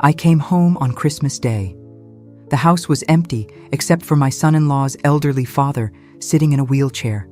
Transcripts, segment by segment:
I came home on Christmas Day. The house was empty except for my son-in-law's elderly father sitting in a wheelchair,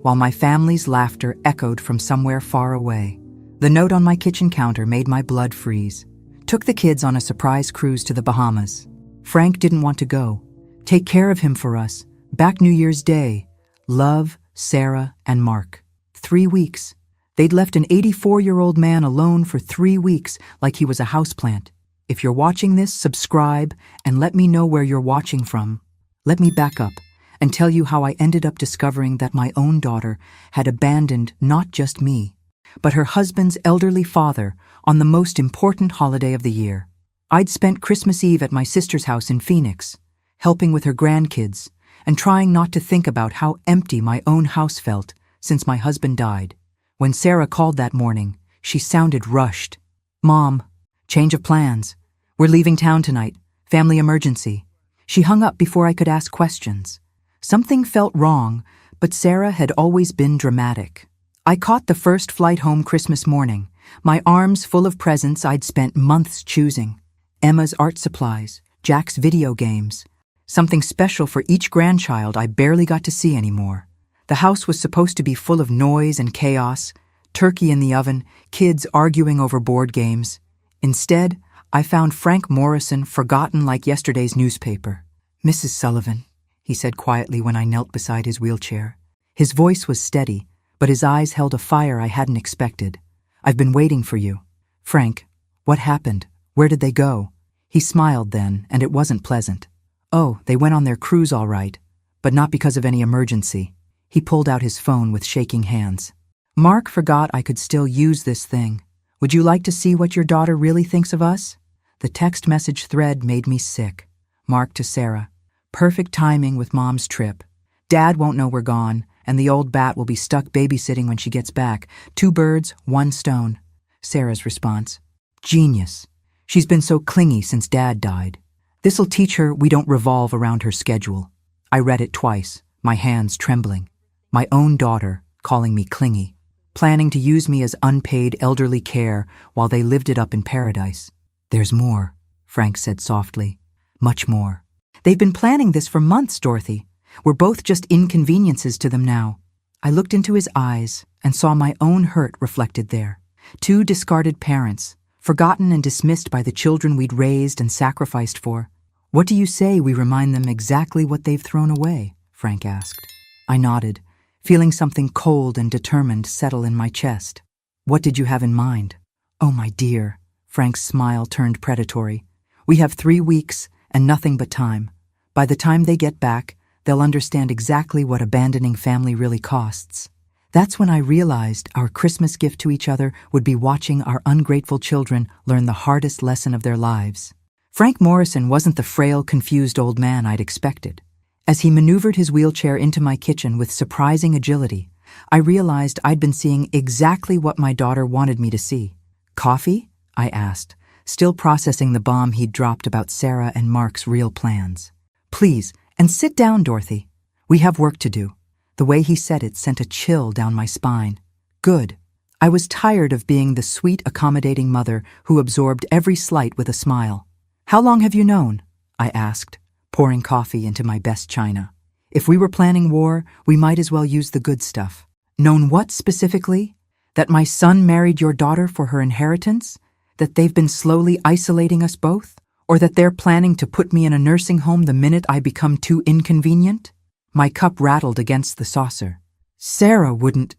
while my family's laughter echoed from somewhere far away. The note on my kitchen counter made my blood freeze. Took the kids on a surprise cruise to the Bahamas. Frank didn't want to go. Take care of him for us. Back New Year's Day. Love, Sarah, and Mark. 3 weeks. They'd left an 84-year-old man alone for 3 weeks like he was a houseplant. If you're watching this, subscribe and let me know where you're watching from. Let me back up and tell you how I ended up discovering that my own daughter had abandoned not just me, but her husband's elderly father on the most important holiday of the year. I'd spent Christmas Eve at my sister's house in Phoenix, helping with her grandkids and trying not to think about how empty my own house felt since my husband died. When Sarah called that morning, she sounded rushed. "Mom, change of plans. We're leaving town tonight. Family emergency." She hung up before I could ask questions. Something felt wrong, but Sarah had always been dramatic. I caught the first flight home Christmas morning, my arms full of presents I'd spent months choosing. Emma's art supplies, Jack's video games, something special for each grandchild I barely got to see anymore. The house was supposed to be full of noise and chaos, turkey in the oven, kids arguing over board games. Instead, I found Frank Morrison forgotten like yesterday's newspaper. "Mrs. Sullivan," he said quietly when I knelt beside his wheelchair. His voice was steady, but his eyes held a fire I hadn't expected. "I've been waiting for you." "Frank, what happened? Where did they go?" He smiled then, and it wasn't pleasant. "Oh, they went on their cruise all right, but not because of any emergency." He pulled out his phone with shaking hands. "Mark forgot I could still use this thing. Would you like to see what your daughter really thinks of us?" The text message thread made me sick. Mark to Sarah. "Perfect timing with Mom's trip. Dad won't know we're gone, and the old bat will be stuck babysitting when she gets back. 2 birds, 1 stone. Sarah's response. "Genius. She's been so clingy since Dad died. This'll teach her we don't revolve around her schedule." I read it twice, my hands trembling. My own daughter calling me clingy, planning to use me as unpaid elderly care while they lived it up in paradise. "There's more," Frank said softly. "Much more. They've been planning this for months, Dorothy. We're both just inconveniences to them now." I looked into his eyes and saw my own hurt reflected there. 2 discarded parents, forgotten and dismissed by the children we'd raised and sacrificed for. "What do you say we remind them exactly what they've thrown away?" Frank asked. I nodded, feeling something cold and determined settle in my chest. "What did you have in mind?" "Oh, my dear," Frank's smile turned predatory. "We have 3 weeks and nothing but time. By the time they get back, they'll understand exactly what abandoning family really costs." That's when I realized our Christmas gift to each other would be watching our ungrateful children learn the hardest lesson of their lives. Frank Morrison wasn't the frail, confused old man I'd expected. As he maneuvered his wheelchair into my kitchen with surprising agility, I realized I'd been seeing exactly what my daughter wanted me to see. "Coffee?" I asked, still processing the bomb he'd dropped about Sarah and Mark's real plans. "Please, and sit down, Dorothy. We have work to do." The way he said it sent a chill down my spine. Good. I was tired of being the sweet, accommodating mother who absorbed every slight with a smile. "How long have you known?" I asked, pouring coffee into my best china. If we were planning war, we might as well use the good stuff. "Known what specifically? That my son married your daughter for her inheritance? That they've been slowly isolating us both? Or that they're planning to put me in a nursing home the minute I become too inconvenient?" My cup rattled against the saucer. "Sarah wouldn't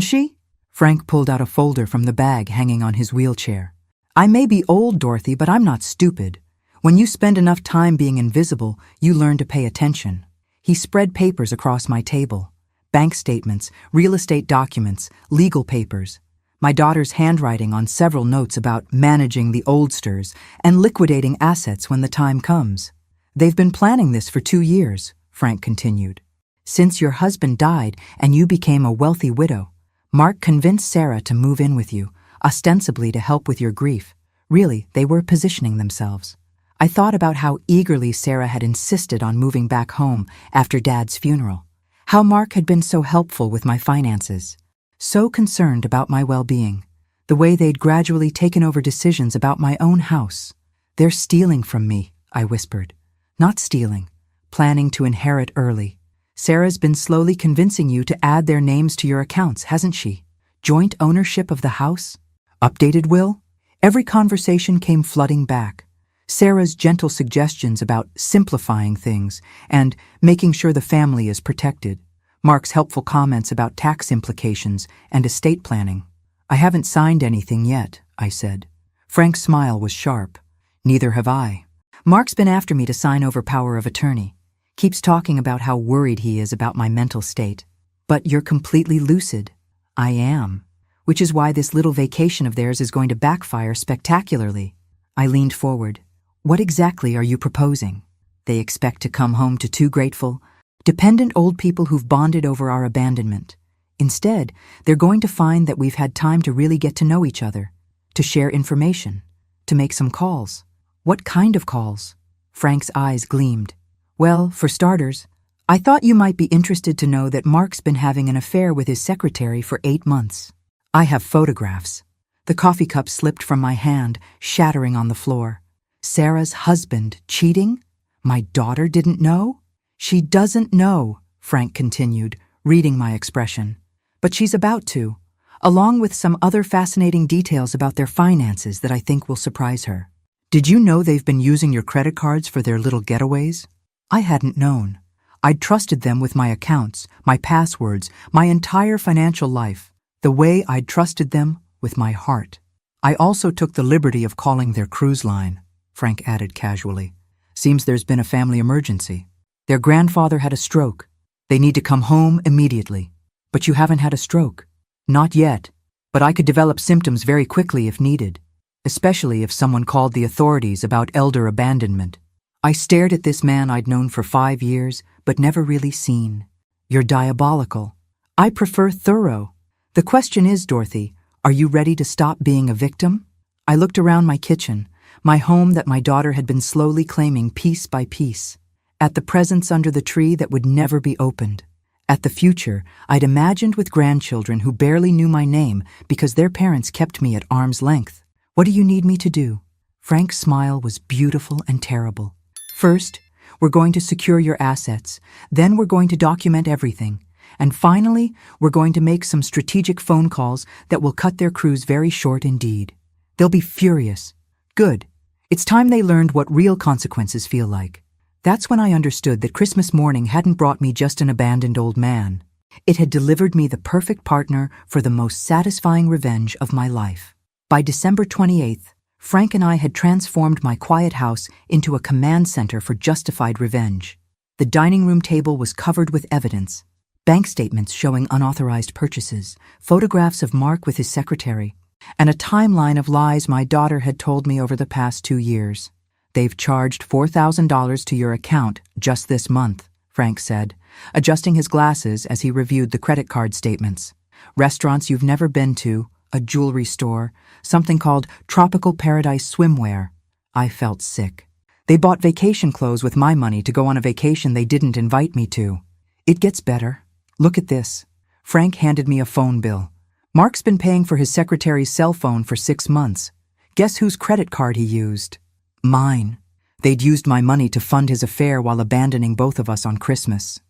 she?" Frank pulled out a folder from the bag hanging on his wheelchair. "I may be old, Dorothy, but I'm not stupid. When you spend enough time being invisible, you learn to pay attention." He spread papers across my table. Bank statements, real estate documents, legal papers. My daughter's handwriting on several notes about managing the oldsters and liquidating assets when the time comes. "They've been planning this for 2 years, Frank continued. "Since your husband died and you became a wealthy widow, Mark convinced Sarah to move in with you, ostensibly to help with your grief. Really, they were positioning themselves." I thought about how eagerly Sarah had insisted on moving back home after Dad's funeral, how Mark had been so helpful with my finances, so concerned about my well-being. The way they'd gradually taken over decisions about my own house. "They're stealing from me," I whispered. "Not stealing, planning to inherit early. Sarah's been slowly convincing you to add their names to your accounts, hasn't she? Joint ownership of the house? Updated will?" Every conversation came flooding back. Sarah's gentle suggestions about simplifying things and making sure the family is protected. Mark's helpful comments about tax implications and estate planning. "I haven't signed anything yet," I said. Frank's smile was sharp. "Neither have I. Mark's been after me to sign over power of attorney. Keeps talking about how worried he is about my mental state. But you're completely lucid." "I am. Which is why this little vacation of theirs is going to backfire spectacularly." I leaned forward. "What exactly are you proposing? They expect to come home to two grateful, dependent old people who've bonded over our abandonment. Instead, they're going to find that we've had time to really get to know each other, to share information, to make some calls." "What kind of calls?" Frank's eyes gleamed. "Well, for starters, I thought you might be interested to know that Mark's been having an affair with his secretary for 8 months. I have photographs." The coffee cup slipped from my hand, shattering on the floor. "Sarah's husband cheating? My daughter didn't know?" "She doesn't know," Frank continued, reading my expression. "But she's about to, along with some other fascinating details about their finances that I think will surprise her." "Did you know they've been using your credit cards for their little getaways?" I hadn't known. I'd trusted them with my accounts, my passwords, my entire financial life, the way I'd trusted them with my heart. "I also took the liberty of calling their cruise line," Frank added casually. "Seems there's been a family emergency. Their grandfather had a stroke. They need to come home immediately." "But you haven't had a stroke." "Not yet, but I could develop symptoms very quickly if needed, especially if someone called the authorities about elder abandonment." I stared at this man I'd known for 5 years, but never really seen. "You're diabolical." "I prefer thorough. The question is, Dorothy, are you ready to stop being a victim?" I looked around my kitchen, my home that my daughter had been slowly claiming piece by piece, at the presents under the tree that would never be opened, at the future I'd imagined with grandchildren who barely knew my name because their parents kept me at arm's length. "What do you need me to do?" Frank's smile was beautiful and terrible. "First, we're going to secure your assets. Then we're going to document everything. And finally, we're going to make some strategic phone calls that will cut their cruise very short indeed. They'll be furious. Good. It's time they learned what real consequences feel like." That's when I understood that Christmas morning hadn't brought me just an abandoned old man. It had delivered me the perfect partner for the most satisfying revenge of my life. By December 28th, Frank and I had transformed my quiet house into a command center for justified revenge. The dining room table was covered with evidence. Bank statements showing unauthorized purchases, photographs of Mark with his secretary, and a timeline of lies my daughter had told me over the past 2 years. "They've charged $4,000 to your account just this month," Frank said, adjusting his glasses as he reviewed the credit card statements. "Restaurants you've never been to, a jewelry store, something called Tropical Paradise Swimwear." I felt sick. "They bought vacation clothes with my money to go on a vacation they didn't invite me to." "It gets better. Look at this." Frank handed me a phone bill. "Mark's been paying for his secretary's cell phone for 6 months. Guess whose credit card he used?" "Mine." They'd used my money to fund his affair while abandoning both of us on Christmas.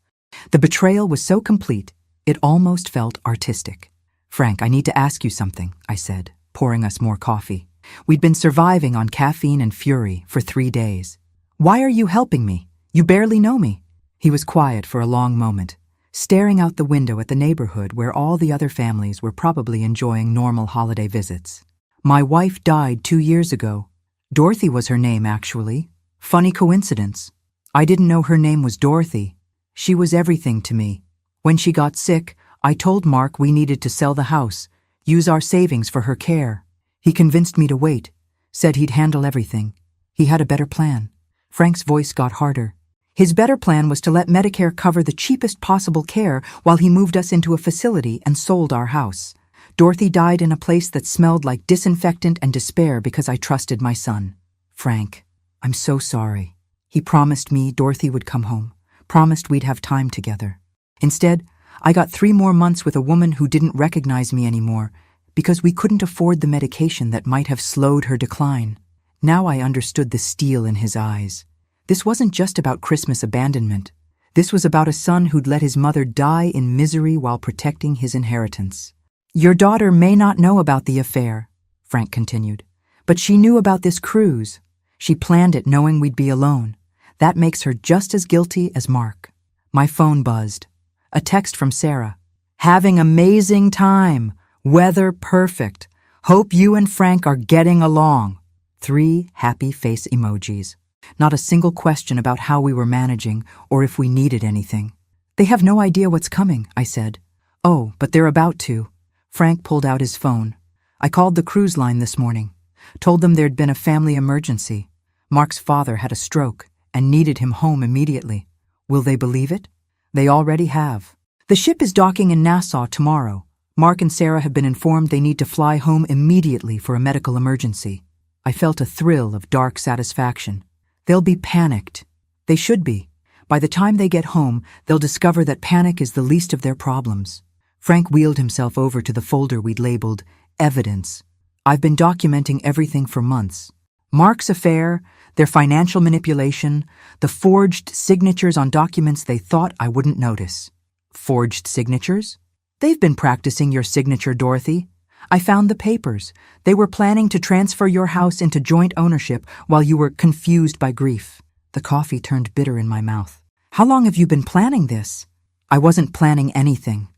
The betrayal was so complete, it almost felt artistic. "Frank, I need to ask you something," I said, pouring us more coffee. We'd been surviving on caffeine and fury for 3 days. "Why are you helping me? You barely know me." He was quiet for a long moment, staring out the window at the neighborhood where all the other families were probably enjoying normal holiday visits. "My wife died 2 years ago. Dorothy was her name, actually. Funny coincidence. I didn't know her name was Dorothy. She was everything to me. When she got sick, I told Mark we needed to sell the house, use our savings for her care. He convinced me to wait, said he'd handle everything. He had a better plan." Frank's voice got harder. "His better plan was to let Medicare cover the cheapest possible care while he moved us into a facility and sold our house. Dorothy died in a place that smelled like disinfectant and despair because I trusted my son. Frank, I'm so sorry. He promised me Dorothy would come home, promised we'd have time together. Instead, I got 3 more months with a woman who didn't recognize me anymore, because we couldn't afford the medication that might have slowed her decline. Now I understood the steel in his eyes. This wasn't just about Christmas abandonment. This was about a son who'd let his mother die in misery while protecting his inheritance. Your daughter may not know about the affair, Frank continued, but she knew about this cruise. She planned it knowing we'd be alone. That makes her just as guilty as Mark. My phone buzzed. A text from Sarah. Having amazing time. Weather perfect. Hope you and Frank are getting along. 3 happy face emojis. Not a single question about how we were managing or if we needed anything. They have no idea what's coming, I said. Oh, but they're about to. Frank pulled out his phone. I called the cruise line this morning. Told them there'd been a family emergency. Mark's father had a stroke and needed him home immediately. Will they believe it? They already have. The ship is docking in Nassau tomorrow. Mark and Sarah have been informed they need to fly home immediately for a medical emergency. I felt a thrill of dark satisfaction. They'll be panicked. They should be. By the time they get home, they'll discover that panic is the least of their problems. Frank wheeled himself over to the folder we'd labeled Evidence. I've been documenting everything for months. Mark's affair, their financial manipulation, the forged signatures on documents they thought I wouldn't notice. Forged signatures? They've been practicing your signature, Dorothy. I found the papers. They were planning to transfer your house into joint ownership while you were confused by grief. The coffee turned bitter in my mouth. How long have you been planning this? I wasn't planning anything.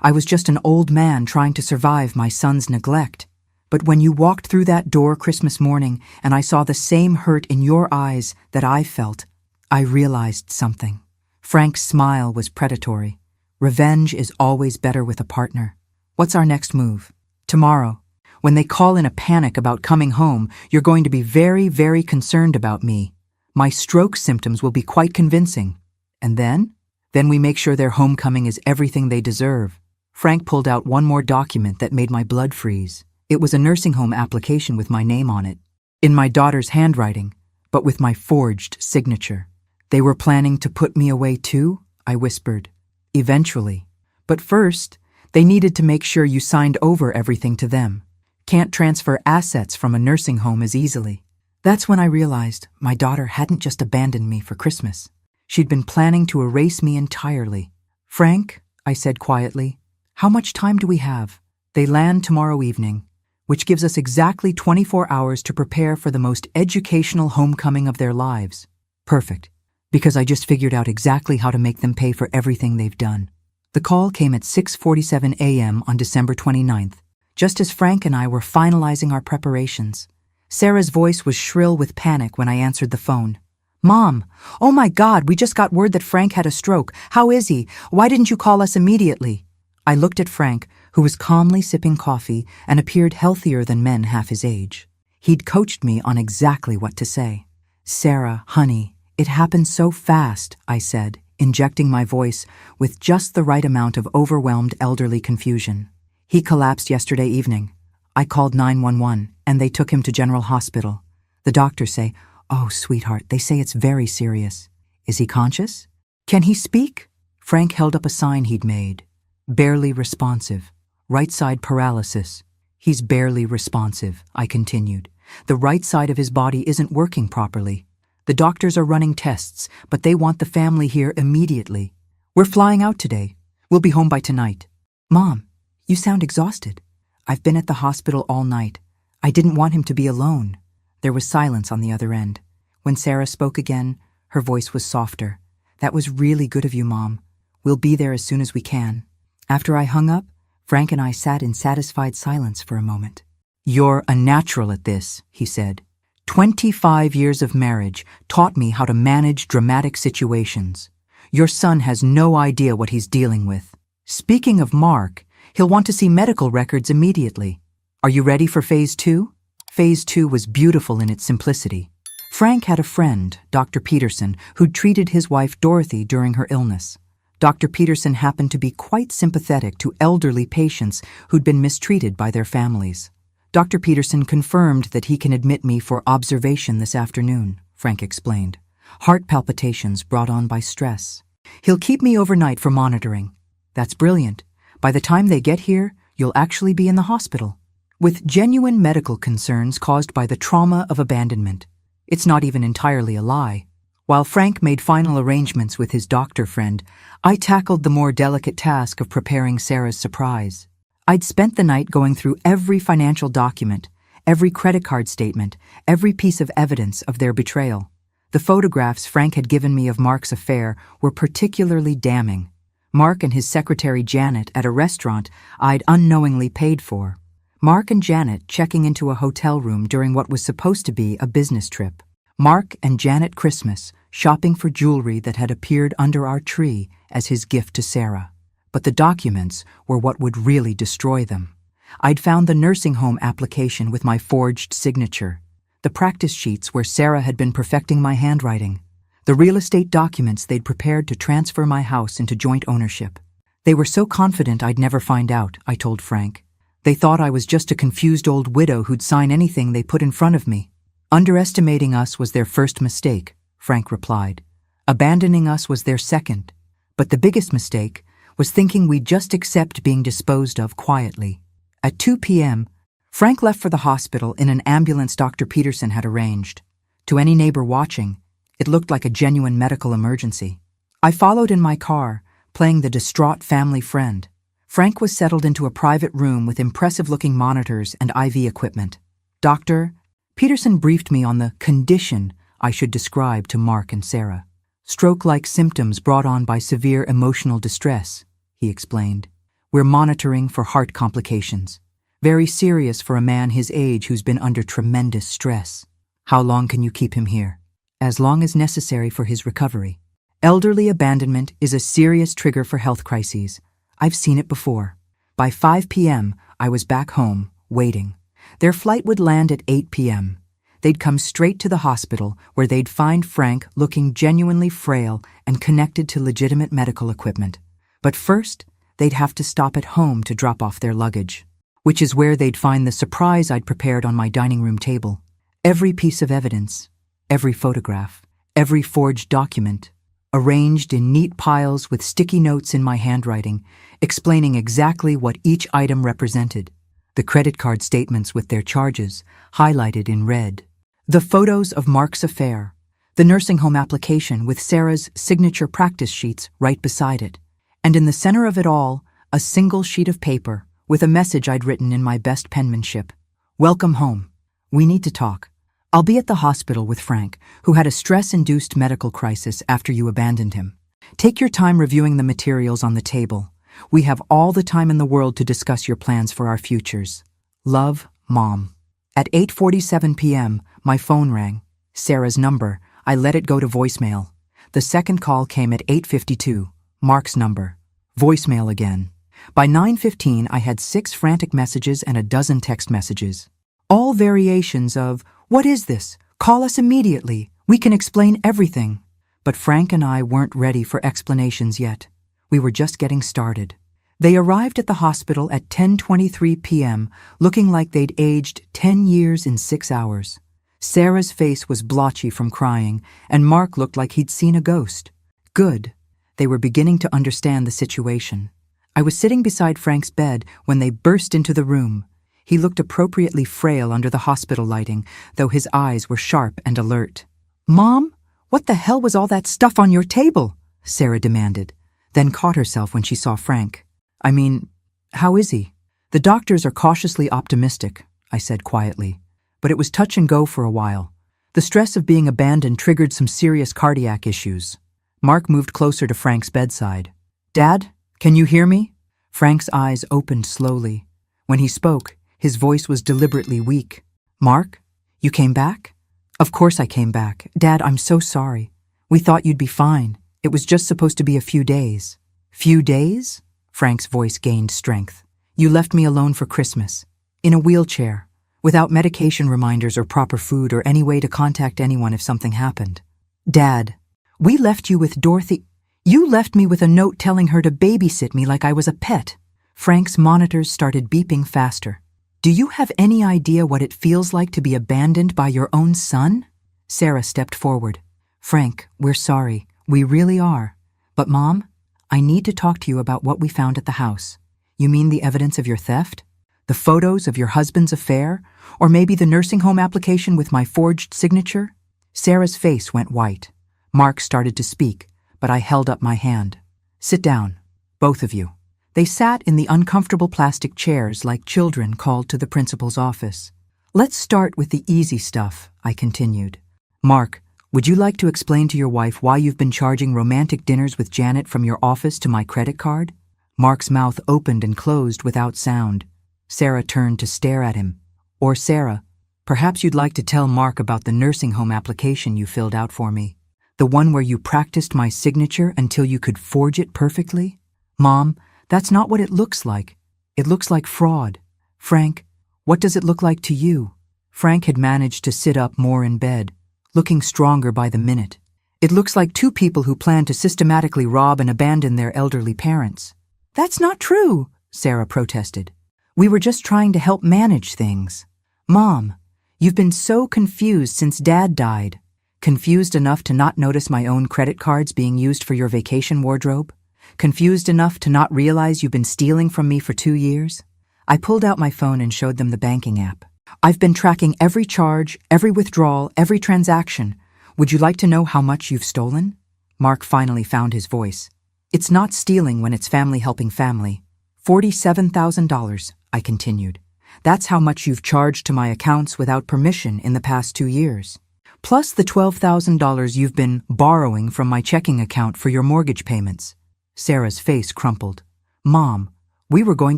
I was just an old man trying to survive my son's neglect. But when you walked through that door Christmas morning and I saw the same hurt in your eyes that I felt, I realized something. Frank's smile was predatory. Revenge is always better with a partner. What's our next move? Tomorrow, when they call in a panic about coming home, you're going to be very, very concerned about me. My stroke symptoms will be quite convincing. And then? Then we make sure their homecoming is everything they deserve. Frank pulled out one more document that made my blood freeze. It was a nursing home application with my name on it. In my daughter's handwriting, but with my forged signature. They were planning to put me away too? I whispered. Eventually. But first, they needed to make sure you signed over everything to them. Can't transfer assets from a nursing home as easily. That's when I realized my daughter hadn't just abandoned me for Christmas. She'd been planning to erase me entirely. Frank, I said quietly, how much time do we have? They land tomorrow evening, which gives us exactly 24 hours to prepare for the most educational homecoming of their lives. Perfect, because I just figured out exactly how to make them pay for everything they've done. The call came at 6:47 a.m. on December 29th, just as Frank and I were finalizing our preparations. Sarah's voice was shrill with panic when I answered the phone. Mom, oh my God, we just got word that Frank had a stroke. How is he? Why didn't you call us immediately? I looked at Frank, who was calmly sipping coffee and appeared healthier than men half his age. He'd coached me on exactly what to say. Sarah, honey, it happened so fast, I said, injecting my voice with just the right amount of overwhelmed elderly confusion. He collapsed yesterday evening. I called 911 and they took him to General Hospital. The doctors say, oh, sweetheart, they say it's very serious. Is he conscious? Can he speak? Frank held up a sign he'd made. Barely responsive. Right side paralysis. He's barely responsive, I continued. The right side of his body isn't working properly. The doctors are running tests, but they want the family here immediately. We're flying out today. We'll be home by tonight. Mom, you sound exhausted. I've been at the hospital all night. I didn't want him to be alone. There was silence on the other end. When Sarah spoke again, her voice was softer. That was really good of you, Mom. We'll be there as soon as we can. After I hung up, Frank and I sat in satisfied silence for a moment. You're a natural at this, he said. 25 years of marriage taught me how to manage dramatic situations. Your son has no idea what he's dealing with. Speaking of Mark, he'll want to see medical records immediately. Are you ready for Phase 2? Phase 2 was beautiful in its simplicity. Frank had a friend, Dr. Peterson, who'd treated his wife Dorothy during her illness. Dr. Peterson happened to be quite sympathetic to elderly patients who'd been mistreated by their families. Dr. Peterson confirmed that he can admit me for observation this afternoon, Frank explained. Heart palpitations brought on by stress. He'll keep me overnight for monitoring. That's brilliant. By the time they get here, you'll actually be in the hospital. with genuine medical concerns caused by the trauma of abandonment. It's not even entirely a lie. While Frank made final arrangements with his doctor friend, I tackled the more delicate task of preparing Sarah's surprise. I'd spent the night going through every financial document, every credit card statement, every piece of evidence of their betrayal. The photographs Frank had given me of Mark's affair were particularly damning. Mark and his secretary Janet at a restaurant I'd unknowingly paid for. Mark and Janet checking into a hotel room during what was supposed to be a business trip. Mark and Janet Christmas shopping for jewelry that had appeared under our tree as his gift to Sarah. But the documents were what would really destroy them. I'd found the nursing home application with my forged signature, the practice sheets where Sarah had been perfecting my handwriting, the real estate documents they'd prepared to transfer my house into joint ownership. They were so confident I'd never find out, I told Frank. They thought I was just a confused old widow who'd sign anything they put in front of me. Underestimating us was their first mistake, Frank replied. Abandoning us was their second. But the biggest mistake was thinking we'd just accept being disposed of quietly. At 2 p.m., Frank left for the hospital in an ambulance Dr. Peterson had arranged. To any neighbor watching, it looked like a genuine medical emergency. I followed in my car, playing the distraught family friend. Frank was settled into a private room with impressive-looking monitors and IV equipment. Dr. Peterson briefed me on the condition I should describe to Mark and Sarah. Stroke-like symptoms brought on by severe emotional distress, he explained. We're monitoring for heart complications. Very serious for a man his age who's been under tremendous stress. How long can you keep him here? As long as necessary for his recovery. Elderly abandonment is a serious trigger for health crises. I've seen it before. By 5 p.m., I was back home, waiting. Their flight would land at 8 p.m. They'd come straight to the hospital where they'd find Frank looking genuinely frail and connected to legitimate medical equipment. But first, they'd have to stop at home to drop off their luggage, which is where they'd find the surprise I'd prepared on my dining room table. Every piece of evidence, every photograph, every forged document, arranged in neat piles with sticky notes in my handwriting, explaining exactly what each item represented. The credit card statements with their charges, highlighted in red. The photos of Mark's affair. The nursing home application with Sarah's signature practice sheets right beside it. And in the center of it all, a single sheet of paper with a message I'd written in my best penmanship. Welcome home. We need to talk. I'll be at the hospital with Frank, who had a stress-induced medical crisis after you abandoned him. Take your time reviewing the materials on the table. We have all the time in the world to discuss your plans for our futures. Love, Mom. At 8:47 p.m., my phone rang. Sarah's number. I let it go to voicemail. The second call came at 8:52. Mark's number. Voicemail again. By 9:15, I had 6 frantic messages and a dozen text messages. All variations of, "What is this? Call us immediately. We can explain everything." But Frank and I weren't ready for explanations yet. We were just getting started. They arrived at the hospital at 10:23 p.m., looking like they'd aged 10 years in 6 hours. Sarah's face was blotchy from crying, and Mark looked like he'd seen a ghost. Good. They were beginning to understand the situation. I was sitting beside Frank's bed when they burst into the room. He looked appropriately frail under the hospital lighting, though his eyes were sharp and alert. "Mom, what the hell was all that stuff on your table?" Sarah demanded, then caught herself when she saw Frank. "I mean, how is he?" "The doctors are cautiously optimistic," I said quietly, but it was touch and go for a while. The stress of being abandoned triggered some serious cardiac issues. Mark moved closer to Frank's bedside. "Dad, can you hear me?" Frank's eyes opened slowly. When he spoke, his voice was deliberately weak. "Mark, you came back?" "Of course I came back. Dad, I'm so sorry. We thought you'd be fine. It was just supposed to be a few days." "Few days?" Frank's voice gained strength. "You left me alone for Christmas, in a wheelchair, without medication reminders or proper food or any way to contact anyone if something happened." "Dad, we left you with Dorothy. You left me with a note telling her to babysit me like I was a pet." Frank's monitors started beeping faster. "Do you have any idea what it feels like to be abandoned by your own son?" Sarah stepped forward. "Frank, we're sorry. We really are. But Mom, I need to talk to you about what we found at the house." "You mean the evidence of your theft?" The photos of your husband's affair? Or maybe the nursing home application with my forged signature? Sarah's face went white. Mark started to speak, but I held up my hand. Sit down, both of you. They sat in the uncomfortable plastic chairs like children called to the principal's office. Let's start with the easy stuff, I continued. Mark, would you like to explain to your wife why you've been charging romantic dinners with Janet from your office to my credit card? Mark's mouth opened and closed without sound. Sarah turned to stare at him. Or Sarah, perhaps you'd like to tell Mark about the nursing home application you filled out for me. The one where you practiced my signature until you could forge it perfectly? Mom, that's not what it looks like. It looks like fraud. Frank, what does it look like to you? Frank had managed to sit up more in bed, looking stronger by the minute. It looks like two people who plan to systematically rob and abandon their elderly parents. That's not true, Sarah protested. We were just trying to help manage things. Mom, you've been so confused since Dad died. Confused enough to not notice my own credit cards being used for your vacation wardrobe? Confused enough to not realize you've been stealing from me for 2 years? I pulled out my phone and showed them the banking app. I've been tracking every charge, every withdrawal, every transaction. Would you like to know how much you've stolen? Mark finally found his voice. It's not stealing when it's family helping family. $47,000, I continued. That's how much you've charged to my accounts without permission in the past 2 years. Plus the $12,000 you've been borrowing from my checking account for your mortgage payments. Sarah's face crumpled. Mom, we were going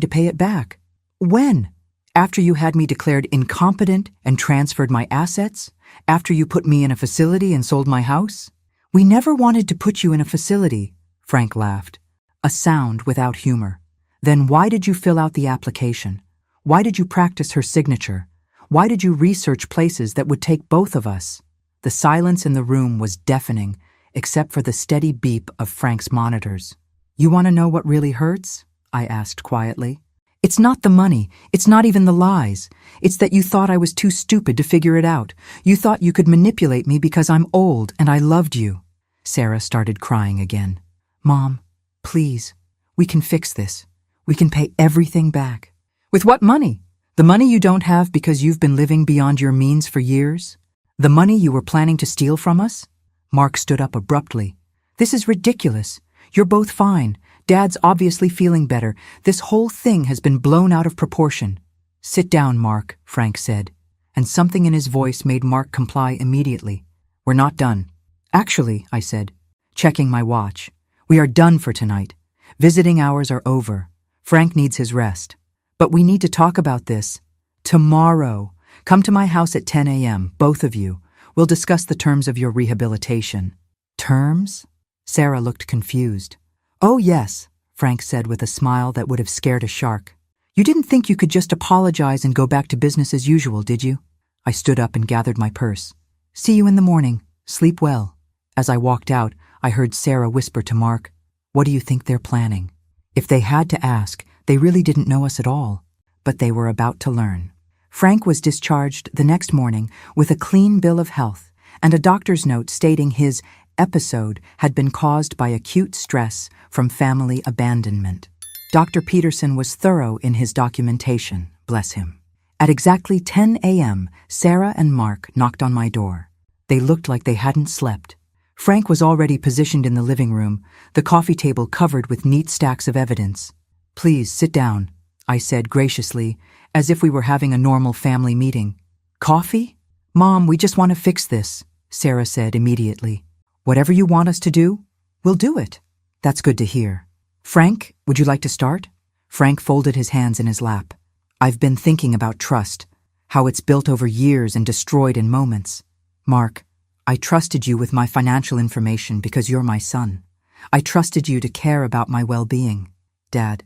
to pay it back. When? After you had me declared incompetent and transferred my assets? After you put me in a facility and sold my house? We never wanted to put you in a facility, Frank laughed. A sound without humor. Then why did you fill out the application? Why did you practice her signature? Why did you research places that would take both of us? The silence in the room was deafening, except for the steady beep of Frank's monitors. You want to know what really hurts? I asked quietly. It's not the money. It's not even the lies. It's that you thought I was too stupid to figure it out. You thought you could manipulate me because I'm old and I loved you. Sarah started crying again. Mom, please, we can fix this. We can pay everything back. With what money? The money you don't have because you've been living beyond your means for years? The money you were planning to steal from us? Mark stood up abruptly. This is ridiculous. You're both fine. Dad's obviously feeling better. This whole thing has been blown out of proportion. Sit down, Mark, Frank said, and something in his voice made Mark comply immediately. We're not done. Actually, I said, checking my watch, we are done for tonight. Visiting hours are over. Frank needs his rest. But we need to talk about this. Tomorrow. Come to my house at 10 a.m., both of you. We'll discuss the terms of your rehabilitation. Terms? Sarah looked confused. Oh, yes, Frank said with a smile that would have scared a shark. You didn't think you could just apologize and go back to business as usual, did you? I stood up and gathered my purse. See you in the morning. Sleep well. As I walked out, I heard Sarah whisper to Mark, What do you think they're planning? If they had to ask, they really didn't know us at all. But they were about to learn. Frank was discharged the next morning with a clean bill of health and a doctor's note stating his episode had been caused by acute stress from family abandonment. Dr. Peterson was thorough in his documentation, bless him. At exactly 10 a.m., Sarah and Mark knocked on my door. They looked like they hadn't slept. Frank was already positioned in the living room, the coffee table covered with neat stacks of evidence. Please sit down, I said graciously, as if we were having a normal family meeting. Coffee? Mom, we just want to fix this, Sarah said immediately. Whatever you want us to do, we'll do it. That's good to hear. Frank, would you like to start? Frank folded his hands in his lap. I've been thinking about trust, how it's built over years and destroyed in moments. Mark, I trusted you with my financial information because you're my son. I trusted you to care about my well-being. Dad,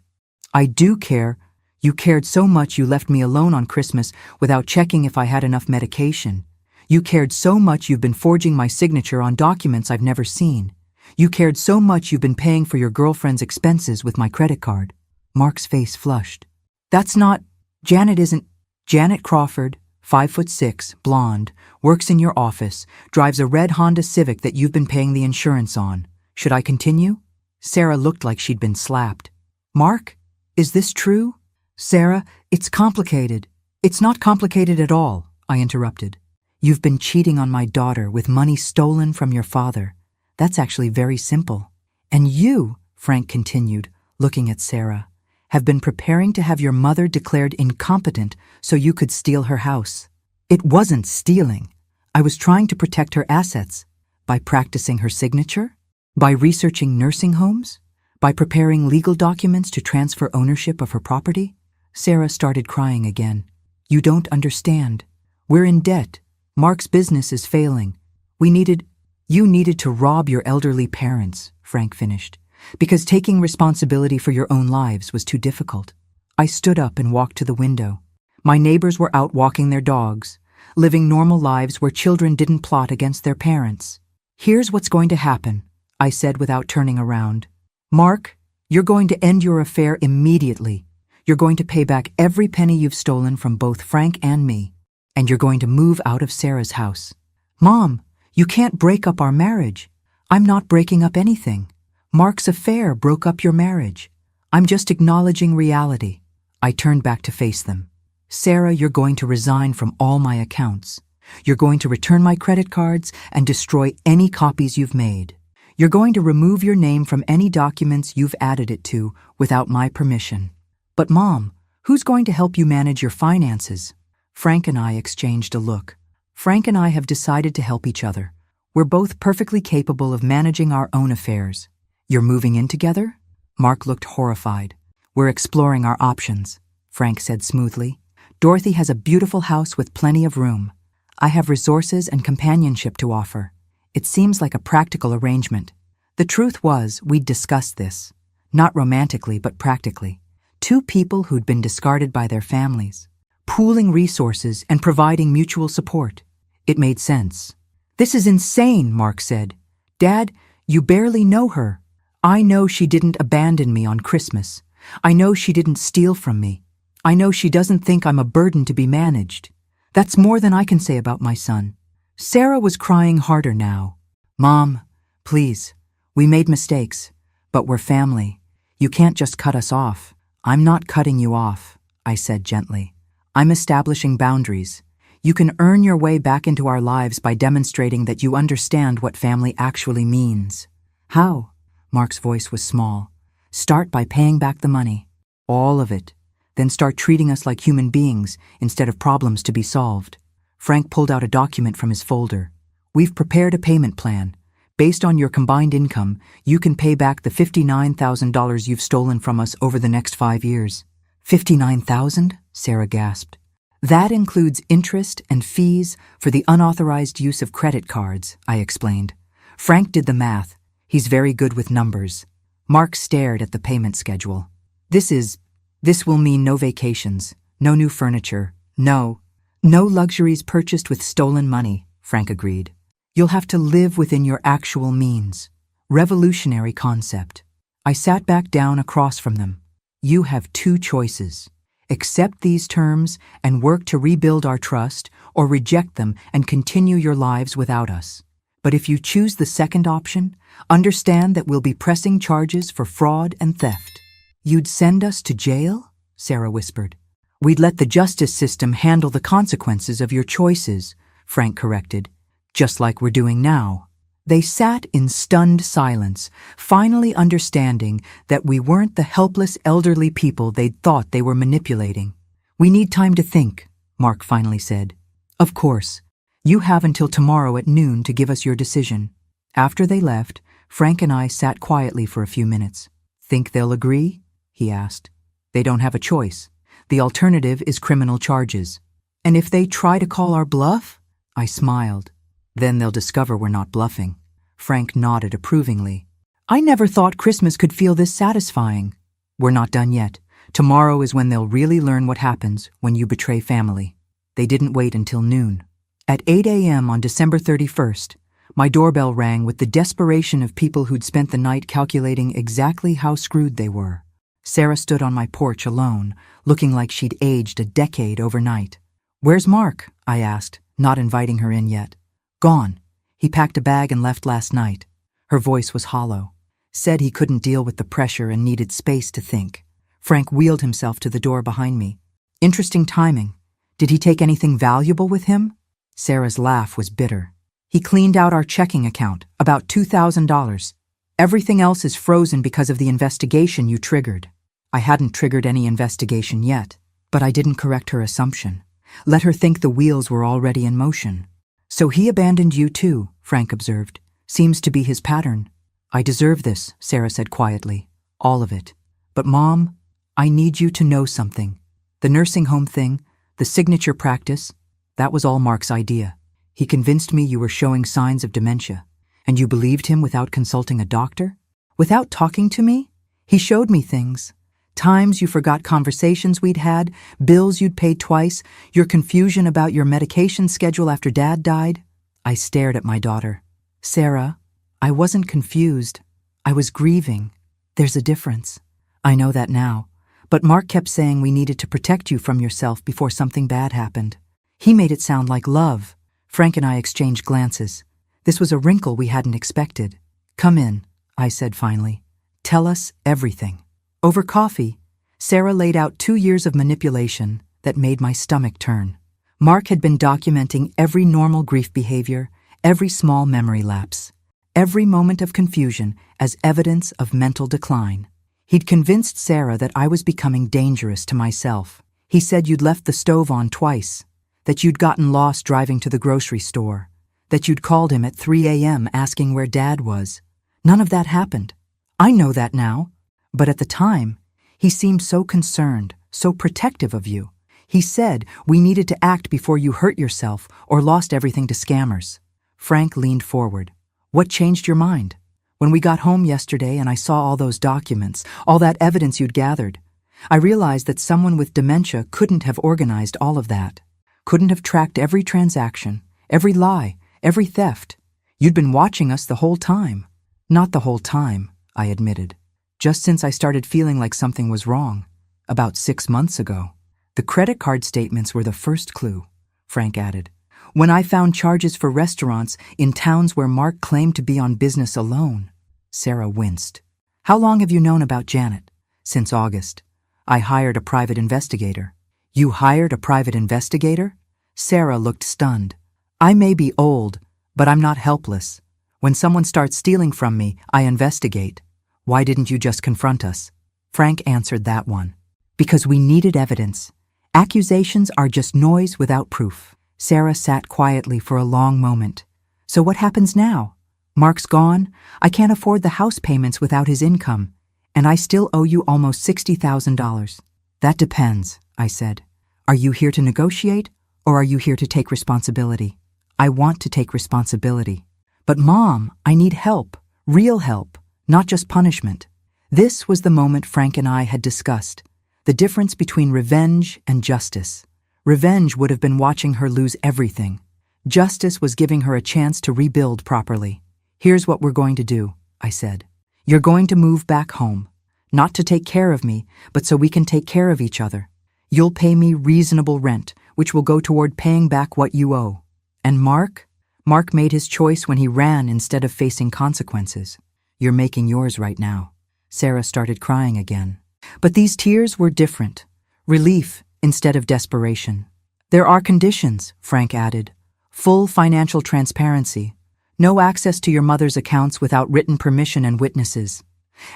I do care. You cared so much you left me alone on Christmas without checking if I had enough medication. You cared so much you've been forging my signature on documents I've never seen. You cared so much you've been paying for your girlfriend's expenses with my credit card. Mark's face flushed. That's not... Janet isn't... Janet Crawford, 5'6", blonde, works in your office, drives a red Honda Civic that you've been paying the insurance on. Should I continue? Sarah looked like she'd been slapped. Mark, is this true? Sarah, it's complicated. It's not complicated at all, I interrupted. You've been cheating on my daughter with money stolen from your father. That's actually very simple. And you, Frank continued, looking at Sarah, have been preparing to have your mother declared incompetent so you could steal her house. It wasn't stealing. I was trying to protect her assets. By practicing her signature? By researching nursing homes? By preparing legal documents to transfer ownership of her property? Sarah started crying again. You don't understand. We're in debt. Mark's business is failing. You needed to rob your elderly parents, Frank finished, because taking responsibility for your own lives was too difficult. I stood up and walked to the window. My neighbors were out walking their dogs, living normal lives where children didn't plot against their parents. Here's what's going to happen, I said without turning around. Mark, you're going to end your affair immediately. You're going to pay back every penny you've stolen from both Frank and me. And you're going to move out of Sarah's house. Mom, you can't break up our marriage. I'm not breaking up anything. Mark's affair broke up your marriage. I'm just acknowledging reality. I turned back to face them. Sarah, you're going to resign from all my accounts. You're going to return my credit cards and destroy any copies you've made. You're going to remove your name from any documents you've added it to without my permission. But Mom, who's going to help you manage your finances? Frank and I exchanged a look. Frank and I have decided to help each other. We're both perfectly capable of managing our own affairs. You're moving in together? Mark looked horrified. We're exploring our options, Frank said smoothly. Dorothy has a beautiful house with plenty of room. I have resources and companionship to offer. It seems like a practical arrangement. The truth was, we'd discussed this. Not romantically, but practically. Two people who'd been discarded by their families. Pooling resources and providing mutual support. It made sense. This is insane, Mark said. Dad, you barely know her. I know she didn't abandon me on Christmas. I know she didn't steal from me. I know she doesn't think I'm a burden to be managed. That's more than I can say about my son. Sarah was crying harder now. Mom, please, we made mistakes, but we're family. You can't just cut us off. I'm not cutting you off, I said gently. I'm establishing boundaries. You can earn your way back into our lives by demonstrating that you understand what family actually means. How? Mark's voice was small. Start by paying back the money. All of it. Then start treating us like human beings instead of problems to be solved. Frank pulled out a document from his folder. We've prepared a payment plan. Based on your combined income, you can pay back the $59,000 you've stolen from us over the next 5 years. $59,000? Sarah gasped. That includes interest and fees for the unauthorized use of credit cards, I explained. Frank did the math. He's very good with numbers. Mark stared at the payment schedule. This will mean no vacations, no new furniture, no luxuries purchased with stolen money, Frank agreed. You'll have to live within your actual means. Revolutionary concept. I sat back down across from them. You have two choices. Accept these terms and work to rebuild our trust, or reject them and continue your lives without us. But if you choose the second option, understand that we'll be pressing charges for fraud and theft. You'd send us to jail? Sarah whispered. We'd let the justice system handle the consequences of your choices, Frank corrected, just like we're doing now. They sat in stunned silence, finally understanding that we weren't the helpless elderly people they'd thought they were manipulating. We need time to think, Mark finally said. Of course. You have until tomorrow at noon to give us your decision. After they left, Frank and I sat quietly for a few minutes. Think they'll agree? He asked. They don't have a choice. The alternative is criminal charges. And if they try to call our bluff? I smiled. Then they'll discover we're not bluffing. Frank nodded approvingly. I never thought Christmas could feel this satisfying. We're not done yet. Tomorrow is when they'll really learn what happens when you betray family. They didn't wait until noon. At 8 a.m. on December 31st, my doorbell rang with the desperation of people who'd spent the night calculating exactly how screwed they were. Sarah stood on my porch alone, looking like she'd aged a decade overnight. Where's Mark? I asked, not inviting her in yet. Gone. He packed a bag and left last night. Her voice was hollow. Said he couldn't deal with the pressure and needed space to think. Frank wheeled himself to the door behind me. Interesting timing. Did he take anything valuable with him? Sarah's laugh was bitter. He cleaned out our checking account, about $2,000. Everything else is frozen because of the investigation you triggered. I hadn't triggered any investigation yet, but I didn't correct her assumption. Let her think the wheels were already in motion. So he abandoned you too, Frank observed. Seems to be his pattern. I deserve this, Sarah said quietly. All of it. But Mom, I need you to know something. The nursing home thing, the signature practice, that was all Mark's idea. He convinced me you were showing signs of dementia. And you believed him without consulting a doctor? Without talking to me? He showed me things. Times you forgot conversations we'd had, bills you'd paid twice, your confusion about your medication schedule after Dad died. I stared at my daughter. Sarah, I wasn't confused. I was grieving. There's a difference. I know that now. But Mark kept saying we needed to protect you from yourself before something bad happened. He made it sound like love. Frank and I exchanged glances. This was a wrinkle we hadn't expected. Come in, I said finally. Tell us everything. Over coffee, Sarah laid out 2 years of manipulation that made my stomach turn. Mark had been documenting every normal grief behavior, every small memory lapse, every moment of confusion as evidence of mental decline. He'd convinced Sarah that I was becoming dangerous to myself. He said you'd left the stove on twice, that you'd gotten lost driving to the grocery store, that you'd called him at 3 a.m. asking where Dad was. None of that happened. I know that now. But at the time, he seemed so concerned, so protective of you. He said we needed to act before you hurt yourself or lost everything to scammers. Frank leaned forward. What changed your mind? When we got home yesterday and I saw all those documents, all that evidence you'd gathered, I realized that someone with dementia couldn't have organized all of that, couldn't have tracked every transaction, every lie, every theft. You'd been watching us the whole time. Not the whole time, I admitted. Just since I started feeling like something was wrong, about 6 months ago. The credit card statements were the first clue, Frank added. When I found charges for restaurants in towns where Mark claimed to be on business alone. Sarah winced. How long have you known about Janet? Since August. I hired a private investigator. You hired a private investigator? Sarah looked stunned. I may be old, but I'm not helpless. When someone starts stealing from me, I investigate. Why didn't you just confront us? Frank answered that one. Because we needed evidence. Accusations are just noise without proof. Sarah sat quietly for a long moment. So what happens now? Mark's gone. I can't afford the house payments without his income. And I still owe you almost $60,000. That depends, I said. Are you here to negotiate, or are you here to take responsibility? I want to take responsibility. But Mom, I need help. Real help. Not just punishment. This was the moment Frank and I had discussed, the difference between revenge and justice. Revenge would have been watching her lose everything. Justice was giving her a chance to rebuild properly. Here's what we're going to do, I said. You're going to move back home, not to take care of me, but so we can take care of each other. You'll pay me reasonable rent, which will go toward paying back what you owe. And Mark made his choice when he ran instead of facing consequences. You're making yours right now. Sarah started crying again. But these tears were different. Relief instead of desperation. There are conditions, Frank added. Full financial transparency. No access to your mother's accounts without written permission and witnesses.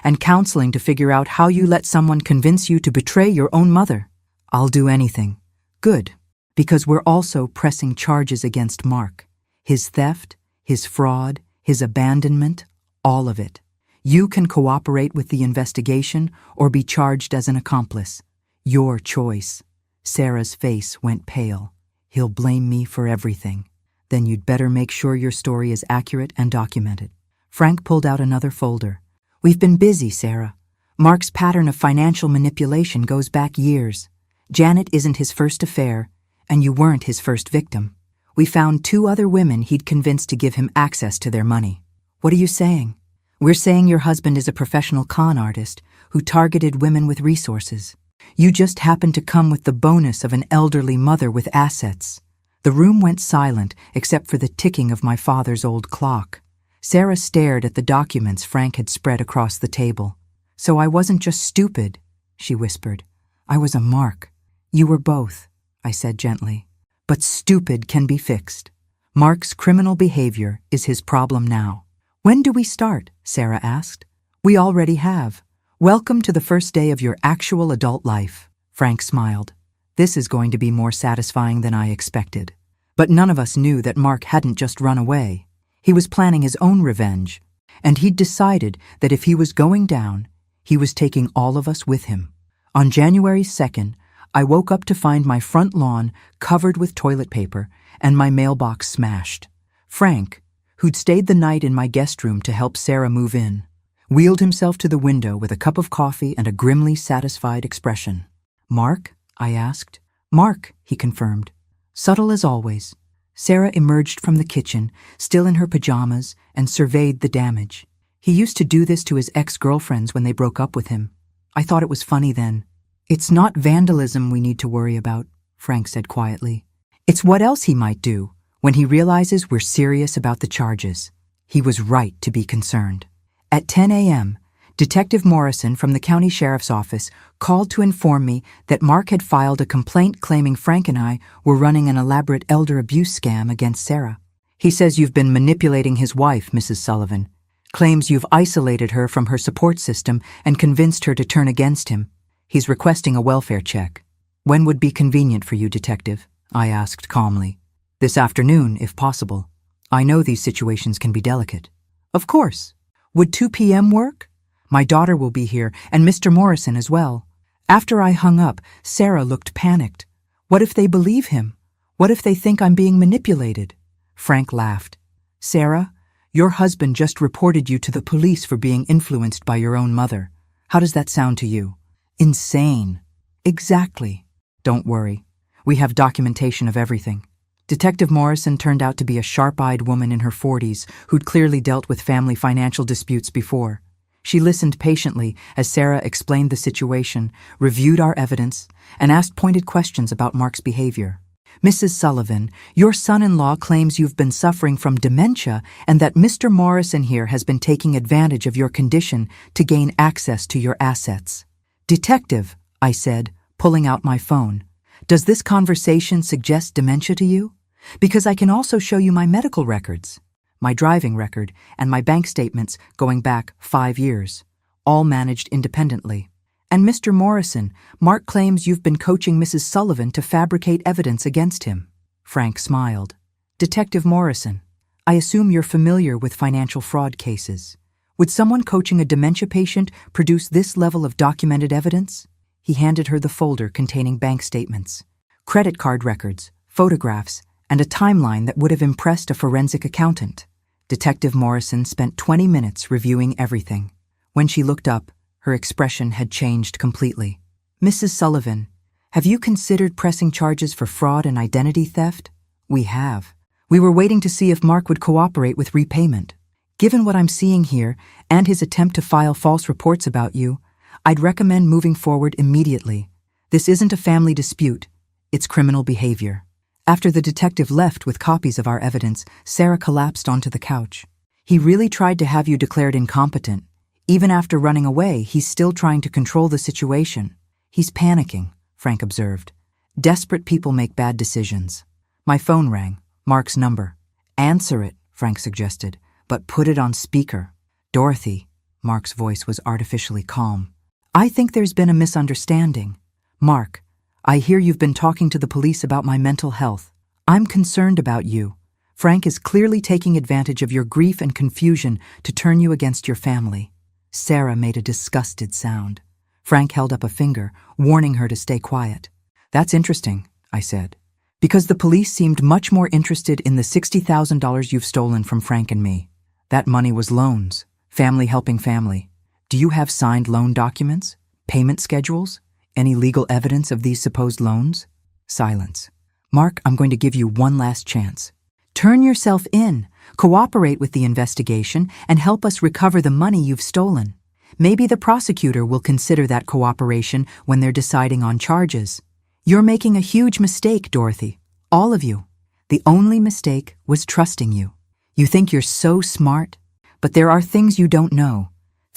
And counseling to figure out how you let someone convince you to betray your own mother. I'll do anything. Good. Because we're also pressing charges against Mark. His theft, his fraud, his abandonment, all of it. You can cooperate with the investigation or be charged as an accomplice. Your choice. Sarah's face went pale. He'll blame me for everything. Then you'd better make sure your story is accurate and documented. Frank pulled out another folder. We've been busy, Sarah. Mark's pattern of financial manipulation goes back years. Janet isn't his first affair, and you weren't his first victim. We found 2 other women he'd convinced to give him access to their money. What are you saying? We're saying your husband is a professional con artist who targeted women with resources. You just happened to come with the bonus of an elderly mother with assets. The room went silent except for the ticking of my father's old clock. Sarah stared at the documents Frank had spread across the table. So I wasn't just stupid. she whispered. I was a mark. You were both, I said gently. But stupid can be fixed. Mark's criminal behavior is his problem now. When do we start? Sarah asked. We already have. Welcome to the first day of your actual adult life. Frank smiled. This is going to be more satisfying than I expected. But none of us knew that Mark hadn't just run away. He was planning his own revenge, and he'd decided that if he was going down, he was taking all of us with him. On January 2nd, I woke up to find my front lawn covered with toilet paper and my mailbox smashed. Frank, who'd stayed the night in my guest room to help Sarah move in, wheeled himself to the window with a cup of coffee and a grimly satisfied expression. Mark? I asked. Mark, he confirmed. Subtle as always. Sarah emerged from the kitchen, still in her pajamas, and surveyed the damage. He used to do this to his ex-girlfriends when they broke up with him. I thought it was funny then. It's not vandalism we need to worry about, Frank said quietly. It's what else he might do when he realizes we're serious about the charges. He was right to be concerned. At 10 a.m., Detective Morrison from the county sheriff's office called to inform me that Mark had filed a complaint claiming Frank and I were running an elaborate elder abuse scam against Sarah. He says you've been manipulating his wife, Mrs. Sullivan. Claims you've isolated her from her support system and convinced her to turn against him. He's requesting a welfare check. When would be convenient for you, Detective? I asked calmly. This afternoon, if possible. I know these situations can be delicate. Of course. Would 2 p.m. work? My daughter will be here, and Mr. Morrison as well. After I hung up, Sarah looked panicked. What if they believe him? What if they think I'm being manipulated? Frank laughed. Sarah, your husband just reported you to the police for being influenced by your own mother. How does that sound to you? Insane. Exactly. Don't worry. We have documentation of everything. Detective Morrison turned out to be a sharp-eyed woman in her 40s who'd clearly dealt with family financial disputes before. She listened patiently as Sarah explained the situation, reviewed our evidence, and asked pointed questions about Mark's behavior. Mrs. Sullivan, your son-in-law claims you've been suffering from dementia and that Mr. Morrison here has been taking advantage of your condition to gain access to your assets. Detective, I said, pulling out my phone, does this conversation suggest dementia to you? Because I can also show you my medical records, my driving record, and my bank statements going back 5 years, all managed independently. And Mr. Morrison, Mark claims you've been coaching Mrs. Sullivan to fabricate evidence against him. Frank smiled. Detective Morrison, I assume you're familiar with financial fraud cases. Would someone coaching a dementia patient produce this level of documented evidence? He handed her the folder containing bank statements, credit card records, photographs, and a timeline that would have impressed a forensic accountant. Detective Morrison spent 20 minutes reviewing everything. When she looked up, her expression had changed completely. Mrs. Sullivan, have you considered pressing charges for fraud and identity theft? We have. We were waiting to see if Mark would cooperate with repayment. Given what I'm seeing here and his attempt to file false reports about you, I'd recommend moving forward immediately. This isn't a family dispute. It's criminal behavior. After the detective left with copies of our evidence, Sarah collapsed onto the couch. He really tried to have you declared incompetent. Even after running away, he's still trying to control the situation. He's panicking, Frank observed. Desperate people make bad decisions. My phone rang. Mark's number. Answer it, Frank suggested, but put it on speaker. Dorothy, Mark's voice was artificially calm. I think there's been a misunderstanding. Mark, I hear you've been talking to the police about my mental health. I'm concerned about you. Frank is clearly taking advantage of your grief and confusion to turn you against your family. Sarah made a disgusted sound. Frank held up a finger, warning her to stay quiet. That's interesting, I said, because the police seemed much more interested in the $60,000 you've stolen from Frank and me. That money was loans, family helping family. Do you have signed loan documents, payment schedules, any legal evidence of these supposed loans? Silence. Mark, I'm going to give you one last chance. Turn yourself in, cooperate with the investigation, and help us recover the money you've stolen. Maybe the prosecutor will consider that cooperation when they're deciding on charges. You're making a huge mistake, Dorothy. All of you. The only mistake was trusting you. You think you're so smart, but there are things you don't know.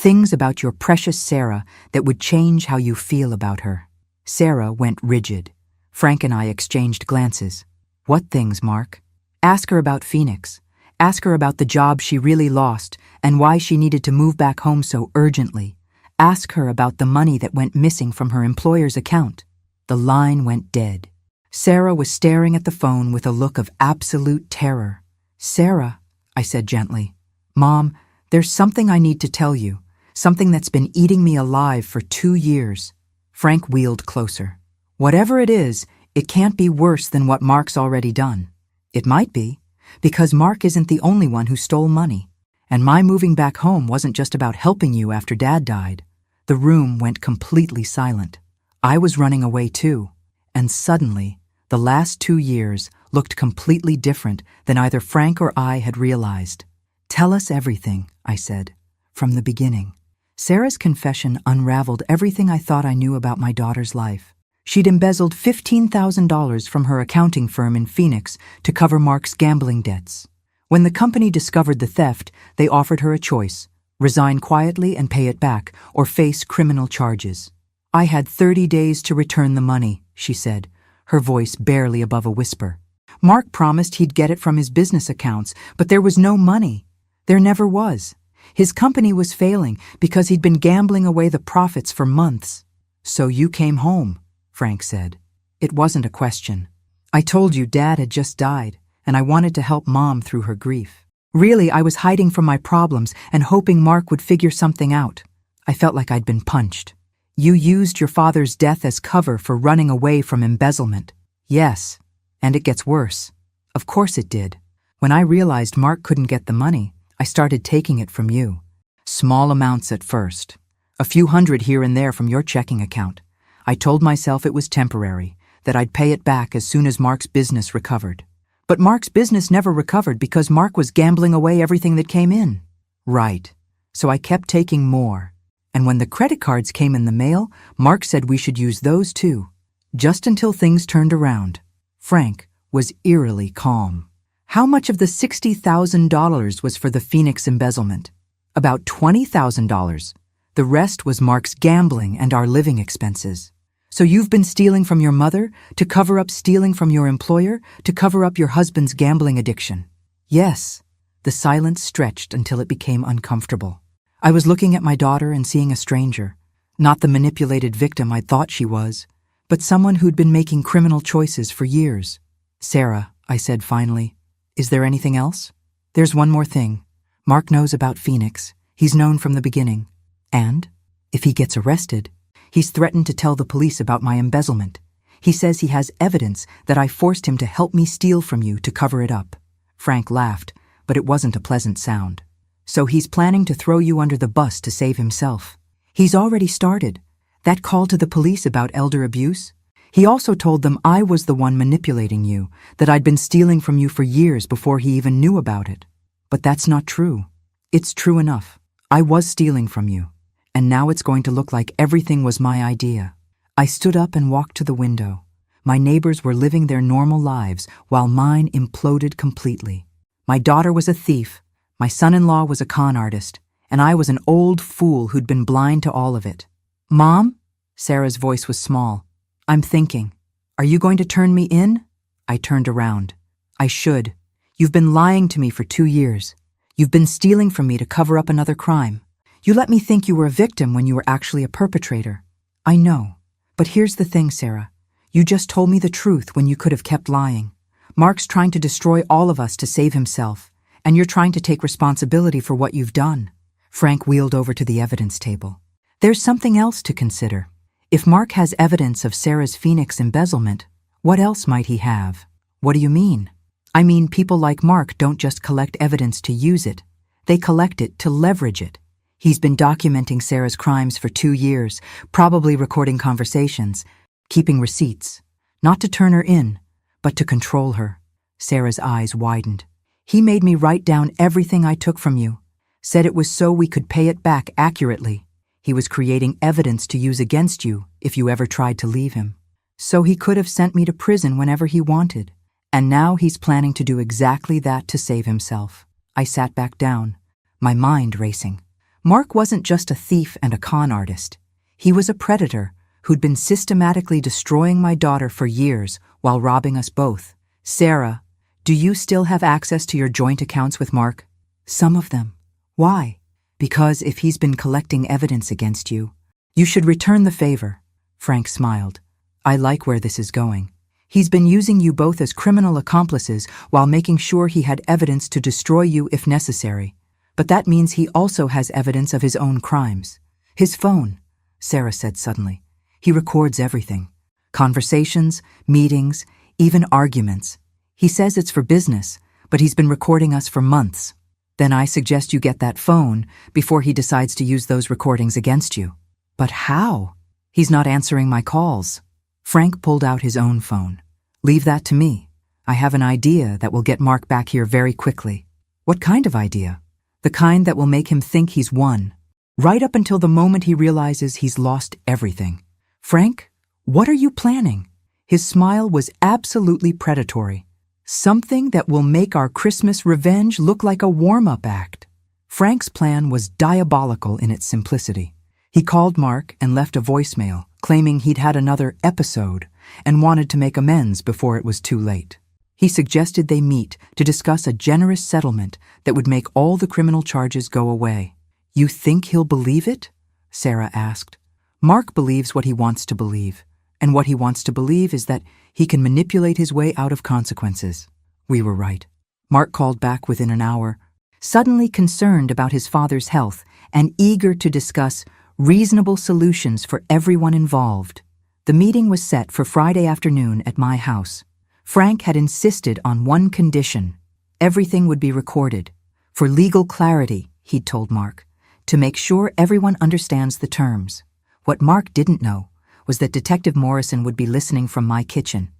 Things about your precious Sarah that would change how you feel about her. Sarah went rigid. Frank and I exchanged glances. What things, Mark? Ask her about Phoenix. Ask her about the job she really lost and why she needed to move back home so urgently. Ask her about the money that went missing from her employer's account. The line went dead. Sarah was staring at the phone with a look of absolute terror. Sarah, I said gently. Mom, there's something I need to tell you. Something that's been eating me alive for 2 years. Frank wheeled closer. Whatever it is, it can't be worse than what Mark's already done. It might be, because Mark isn't the only one who stole money. And my moving back home wasn't just about helping you after Dad died. The room went completely silent. I was running away too. And suddenly, the last 2 years looked completely different than either Frank or I had realized. Tell us everything, I said, from the beginning. Sarah's confession unraveled everything I thought I knew about my daughter's life. She'd embezzled $15,000 from her accounting firm in Phoenix to cover Mark's gambling debts. When the company discovered the theft, they offered her a choice: resign quietly and pay it back, or face criminal charges. I had 30 days to return the money, she said, her voice barely above a whisper. Mark promised he'd get it from his business accounts, but there was no money. There never was. His company was failing because he'd been gambling away the profits for months. So you came home, Frank said. It wasn't a question. I told you Dad had just died, and I wanted to help Mom through her grief. Really, I was hiding from my problems and hoping Mark would figure something out. I felt like I'd been punched. You used your father's death as cover for running away from embezzlement. Yes, and it gets worse. Of course it did. When I realized Mark couldn't get the money, I started taking it from you. Small amounts at first. A few hundred here and there from your checking account. I told myself it was temporary, that I'd pay it back as soon as Mark's business recovered. But Mark's business never recovered because Mark was gambling away everything that came in. Right. So I kept taking more. And when the credit cards came in the mail, Mark said we should use those too. Just until things turned around. Frank was eerily calm. How much of the $60,000 was for the Phoenix embezzlement? About $20,000. The rest was Mark's gambling and our living expenses. So you've been stealing from your mother to cover up stealing from your employer to cover up your husband's gambling addiction. Yes. The silence stretched until it became uncomfortable. I was looking at my daughter and seeing a stranger. Not the manipulated victim I thought she was, but someone who'd been making criminal choices for years. Sarah, I said finally, is there anything else? There's one more thing. Mark knows about Phoenix. He's known from the beginning. And, if he gets arrested, he's threatened to tell the police about my embezzlement. He says he has evidence that I forced him to help me steal from you to cover it up. Frank laughed, but it wasn't a pleasant sound. So he's planning to throw you under the bus to save himself. He's already started. That call to the police about elder abuse? He also told them I was the one manipulating you, that I'd been stealing from you for years before he even knew about it. But that's not true. It's true enough. I was stealing from you. And now it's going to look like everything was my idea. I stood up and walked to the window. My neighbors were living their normal lives while mine imploded completely. My daughter was a thief, my son-in-law was a con artist, and I was an old fool who'd been blind to all of it. Mom? Sarah's voice was small. I'm thinking. Are you going to turn me in? I turned around. I should. You've been lying to me for 2 years. You've been stealing from me to cover up another crime. You let me think you were a victim when you were actually a perpetrator. I know. But here's the thing, Sarah. You just told me the truth when you could have kept lying. Mark's trying to destroy all of us to save himself, and you're trying to take responsibility for what you've done. Frank wheeled over to the evidence table. There's something else to consider. If Mark has evidence of Sarah's Phoenix embezzlement, what else might he have? What do you mean? I mean, people like Mark don't just collect evidence to use it. They collect it to leverage it. He's been documenting Sarah's crimes for 2 years, probably recording conversations, keeping receipts. Not to turn her in, but to control her. Sarah's eyes widened. He made me write down everything I took from you. Said it was so we could pay it back accurately. He was creating evidence to use against you if you ever tried to leave him. So he could have sent me to prison whenever he wanted. And now he's planning to do exactly that to save himself. I sat back down, my mind racing. Mark wasn't just a thief and a con artist. He was a predator who'd been systematically destroying my daughter for years while robbing us both. Sarah, do you still have access to your joint accounts with Mark? Some of them. Why? Because if he's been collecting evidence against you, you should return the favor. Frank smiled. I like where this is going. He's been using you both as criminal accomplices while making sure he had evidence to destroy you if necessary. But that means he also has evidence of his own crimes. His phone, Sarah said suddenly. He records everything. Conversations, meetings, even arguments. He says it's for business, but he's been recording us for months. Then I suggest you get that phone before he decides to use those recordings against you. But how? He's not answering my calls. Frank pulled out his own phone. Leave that to me. I have an idea that will get Mark back here very quickly. What kind of idea? The kind that will make him think he's won, right up until the moment he realizes he's lost everything. Frank, what are you planning? His smile was absolutely predatory. Something that will make our Christmas revenge look like a warm-up act. Frank's plan was diabolical in its simplicity. He called Mark and left a voicemail, claiming he'd had another episode and wanted to make amends before it was too late. He suggested they meet to discuss a generous settlement that would make all the criminal charges go away. You think he'll believe it? Sarah asked. Mark believes what he wants to believe, and what he wants to believe is that he can manipulate his way out of consequences. We were right. Mark called back within an hour, suddenly concerned about his father's health and eager to discuss reasonable solutions for everyone involved. The meeting was set for Friday afternoon at my house. Frank had insisted on one condition. Everything would be recorded. For legal clarity, he'd told Mark, to make sure everyone understands the terms. What Mark didn't know was that Detective Morrison would be listening from my kitchen,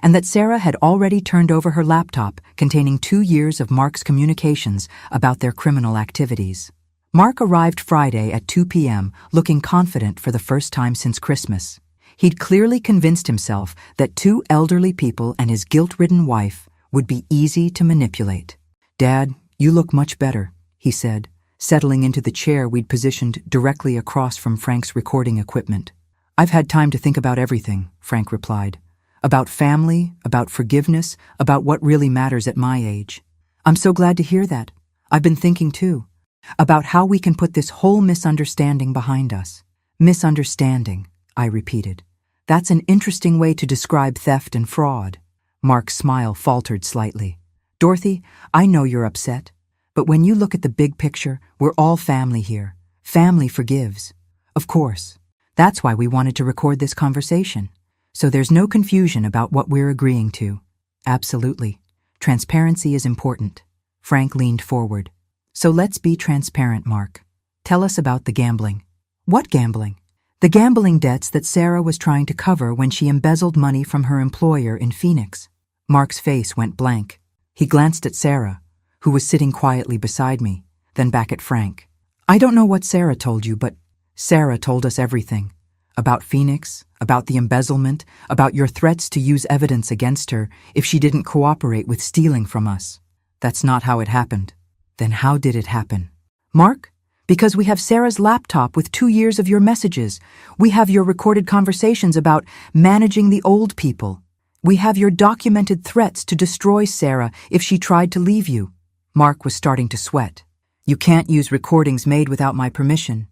and that Sarah had already turned over her laptop containing 2 years of Mark's communications about their criminal activities. Mark arrived Friday at 2 p.m. looking confident for the first time since Christmas. He'd clearly convinced himself that 2 elderly people and his guilt-ridden wife would be easy to manipulate. Dad, you look much better, he said, settling into the chair we'd positioned directly across from Frank's recording equipment. I've had time to think about everything, Frank replied. About family, about forgiveness, about what really matters at my age. I'm so glad to hear that. I've been thinking too, about how we can put this whole misunderstanding behind us. Misunderstanding, I repeated. That's an interesting way to describe theft and fraud. Mark's smile faltered slightly. Dorothy, I know you're upset, but when you look at the big picture, we're all family here. Family forgives. Of course. That's why we wanted to record this conversation. So there's no confusion about what we're agreeing to. Absolutely. Transparency is important. Frank leaned forward. So let's be transparent, Mark. Tell us about the gambling. What gambling? The gambling debts that Sarah was trying to cover when she embezzled money from her employer in Phoenix. Mark's face went blank. He glanced at Sarah, who was sitting quietly beside me, then back at Frank. I don't know what Sarah told you, but Sarah told us everything. About Phoenix, about the embezzlement, about your threats to use evidence against her if she didn't cooperate with stealing from us. That's not how it happened. Then how did it happen? Mark? Because we have Sarah's laptop with 2 years of your messages. We have your recorded conversations about managing the old people. We have your documented threats to destroy Sarah if she tried to leave you. Mark was starting to sweat. You can't use recordings made without my permission.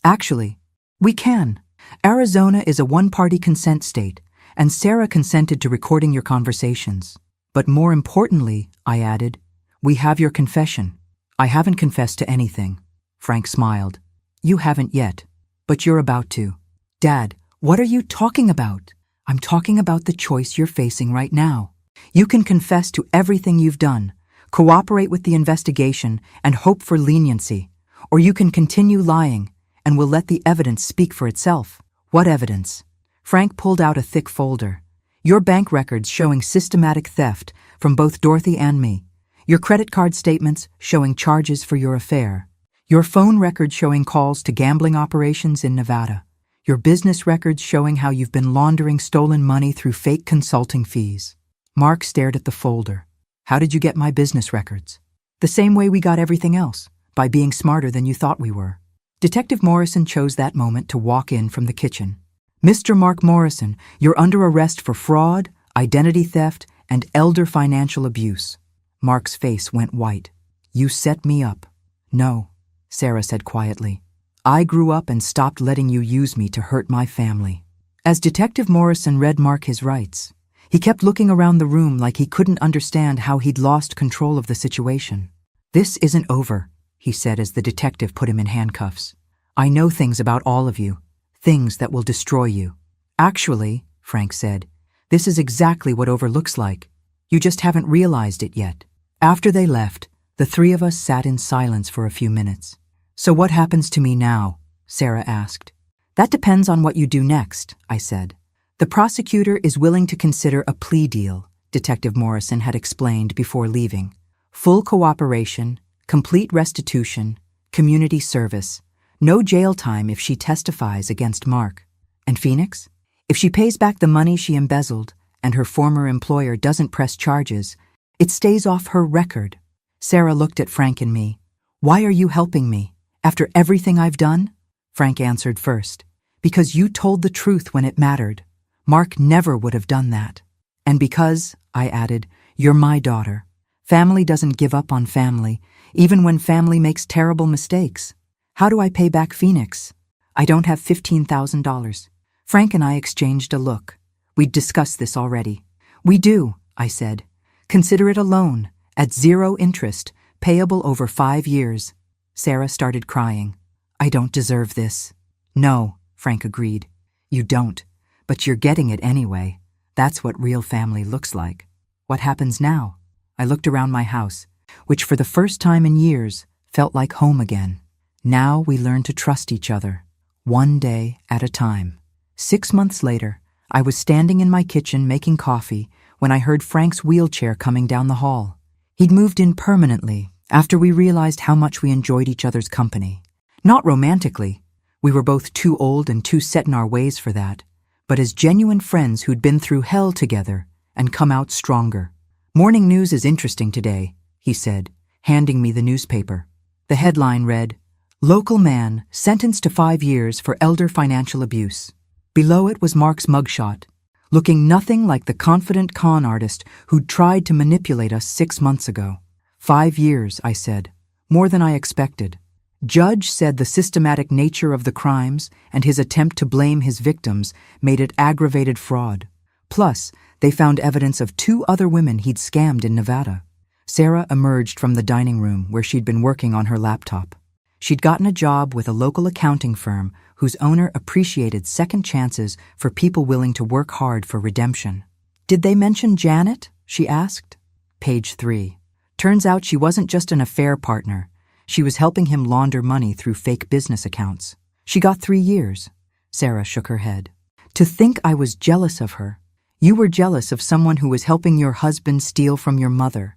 Actually, we can. Arizona is a one-party consent state, and Sarah consented to recording your conversations. But more importantly, I added, we have your confession. I haven't confessed to anything. Frank smiled. You haven't yet, but you're about to. Dad, what are you talking about? I'm talking about the choice you're facing right now. You can confess to everything you've done, cooperate with the investigation, and hope for leniency. Or you can continue lying, and we'll let the evidence speak for itself. What evidence? Frank pulled out a thick folder. Your bank records showing systematic theft from both Dorothy and me. Your credit card statements showing charges for your affair. Your phone records showing calls to gambling operations in Nevada. Your business records showing how you've been laundering stolen money through fake consulting fees. Mark stared at the folder. How did you get my business records? The same way we got everything else, by being smarter than you thought we were. Detective Morrison chose that moment to walk in from the kitchen. "Mr. Mark Morrison, you're under arrest for fraud, identity theft, and elder financial abuse." Mark's face went white. "You set me up." "No," Sarah said quietly. "I grew up and stopped letting you use me to hurt my family." As Detective Morrison read Mark his rights, he kept looking around the room like he couldn't understand how he'd lost control of the situation. "This isn't over," he said as the detective put him in handcuffs. "I know things about all of you, things that will destroy you." "Actually," Frank said, "this is exactly what over looks like. You just haven't realized it yet." After they left, the three of us sat in silence for a few minutes. "So what happens to me now?" Sarah asked. "That depends on what you do next," I said. "The prosecutor is willing to consider a plea deal," Detective Morrison had explained before leaving. "Full cooperation, complete restitution, community service, no jail time if she testifies against Mark. And Phoenix? If she pays back the money she embezzled and her former employer doesn't press charges, it stays off her record." Sarah looked at Frank and me. "Why are you helping me? After everything I've done?" Frank answered first. "Because you told the truth when it mattered. Mark never would have done that. And because," I added, "you're my daughter. Family doesn't give up on family, even when family makes terrible mistakes. How do I pay back Phoenix? I don't have $15,000. Frank and I exchanged a look. We'd discussed this already. "We do," I said. "Consider it a loan, at 0 interest, payable over 5 years. Sarah started crying. "I don't deserve this." "No," Frank agreed. "You don't, but you're getting it anyway. That's what real family looks like." "What happens now?" I looked around my house, which for the first time in years felt like home again. "Now we learn to trust each other, one day at a time." 6 months later, I was standing in my kitchen making coffee when I heard Frank's wheelchair coming down the hall. He'd moved in permanently after we realized how much we enjoyed each other's company. Not romantically. We were both too old and too set in our ways for that, but as genuine friends who'd been through hell together and come out stronger. "Morning news is interesting today," he said, handing me the newspaper. The headline read, "Local man sentenced to 5 years for elder financial abuse." Below it was Mark's mugshot, looking nothing like the confident con artist who'd tried to manipulate us 6 months ago. 5 years, I said. More than I expected. Judge said the systematic nature of the crimes and his attempt to blame his victims made it aggravated fraud. Plus, they found evidence of 2 other women he'd scammed in Nevada. Sarah emerged from the dining room where she'd been working on her laptop. She'd gotten a job with a local accounting firm whose owner appreciated second chances for people willing to work hard for redemption. "Did they mention Janet?" she asked. Page 3. Turns out she wasn't just an affair partner. She was helping him launder money through fake business accounts. She got 3 years. Sarah shook her head. "To think I was jealous of her. You were jealous of someone who was helping your husband steal from your mother.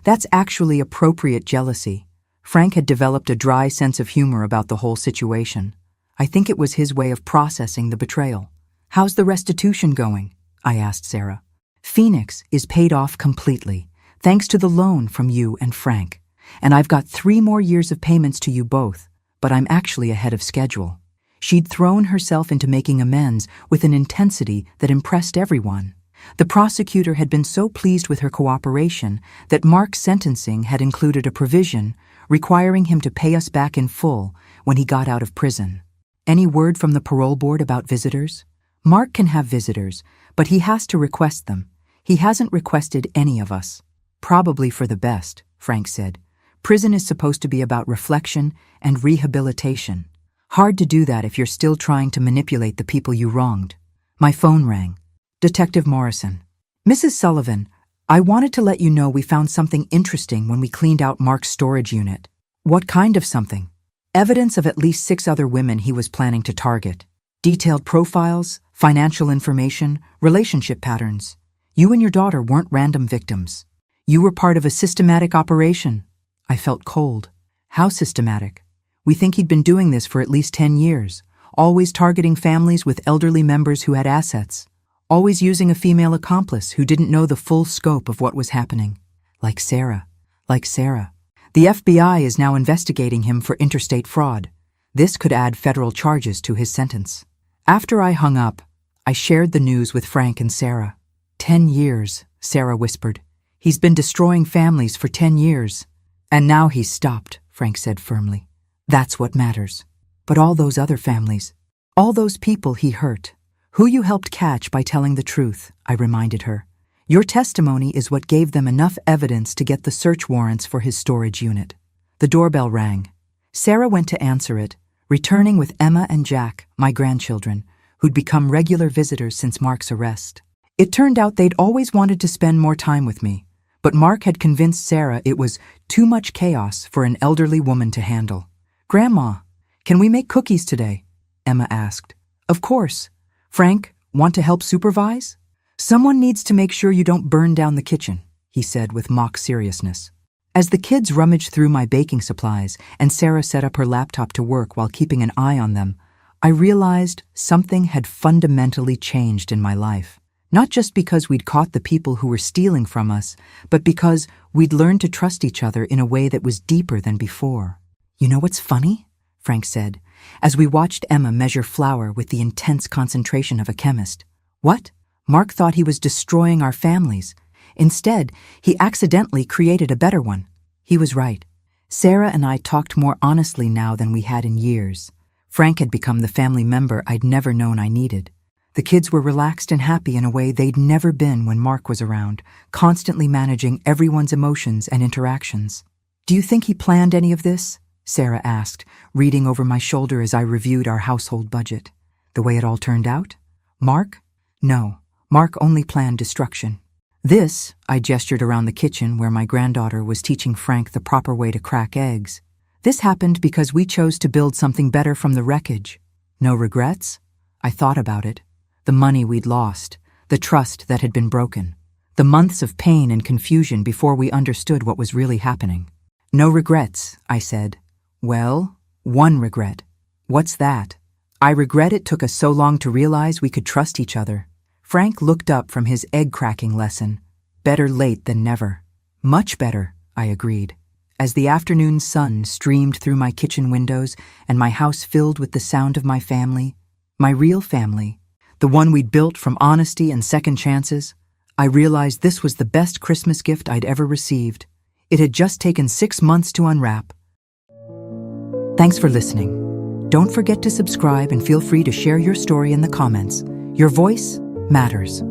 That's actually appropriate jealousy." Frank had developed a dry sense of humor about the whole situation. I think it was his way of processing the betrayal. "How's the restitution going?" I asked Sarah. "Phoenix is paid off completely, thanks to the loan from you and Frank. And I've got 3 more years of payments to you both, but I'm actually ahead of schedule." She'd thrown herself into making amends with an intensity that impressed everyone. The prosecutor had been so pleased with her cooperation that Mark's sentencing had included a provision requiring him to pay us back in full when he got out of prison. "Any word from the parole board about visitors?" "Mark can have visitors, but he has to request them. He hasn't requested any of us." "Probably for the best," Frank said. "Prison is supposed to be about reflection and rehabilitation. Hard to do that if you're still trying to manipulate the people you wronged." My phone rang. "Detective Morrison." "Mrs. Sullivan, I wanted to let you know we found something interesting when we cleaned out Mark's storage unit." "What kind of something?" "Evidence of at least 6 other women he was planning to target. Detailed profiles, financial information, relationship patterns. You and your daughter weren't random victims. You were part of a systematic operation." I felt cold. "How systematic?" "We think he'd been doing this for at least 10 years, always targeting families with elderly members who had assets, always using a female accomplice who didn't know the full scope of what was happening. Like Sarah. Like Sarah. The FBI is now investigating him for interstate fraud. This could add federal charges to his sentence. After I hung up, I shared the news with Frank and Sarah. 10 years, Sarah whispered. He's been destroying families for 10 years. And now he's stopped, Frank said firmly. That's what matters. But all those other families, all those people he hurt, who you helped catch by telling the truth, I reminded her. Your testimony is what gave them enough evidence to get the search warrants for his storage unit. The doorbell rang. Sarah went to answer it, returning with Emma and Jack, my grandchildren, who'd become regular visitors since Mark's arrest. It turned out they'd always wanted to spend more time with me, but Mark had convinced Sarah it was too much chaos for an elderly woman to handle. Grandma, can we make cookies today? Emma asked. Of course. Frank, want to help supervise? Someone needs to make sure you don't burn down the kitchen, he said with mock seriousness. As the kids rummaged through my baking supplies and Sarah set up her laptop to work while keeping an eye on them, I realized something had fundamentally changed in my life. Not just because we'd caught the people who were stealing from us, but because we'd learned to trust each other in a way that was deeper than before. You know what's funny? Frank said, as we watched Emma measure flour with the intense concentration of a chemist. What? Mark thought he was destroying our families. Instead, he accidentally created a better one. He was right. Sarah and I talked more honestly now than we had in years. Frank had become the family member I'd never known I needed. The kids were relaxed and happy in a way they'd never been when Mark was around, constantly managing everyone's emotions and interactions. Do you think he planned any of this? Sarah asked, reading over my shoulder as I reviewed our household budget. The way it all turned out? Mark? No, Mark only planned destruction. This, I gestured around the kitchen where my granddaughter was teaching Frank the proper way to crack eggs. This happened because we chose to build something better from the wreckage. No regrets? I thought about it. The money we'd lost, the trust that had been broken, the months of pain and confusion before we understood what was really happening. No regrets, I said. Well, one regret. What's that? I regret it took us so long to realize we could trust each other. Frank looked up from his egg-cracking lesson. Better late than never. Much better, I agreed. As the afternoon sun streamed through my kitchen windows and my house filled with the sound of my family, my real family, the one we'd built from honesty and second chances, I realized this was the best Christmas gift I'd ever received. It had just taken 6 months to unwrap. Thanks for listening. Don't forget to subscribe and feel free to share your story in the comments. Your voice matters.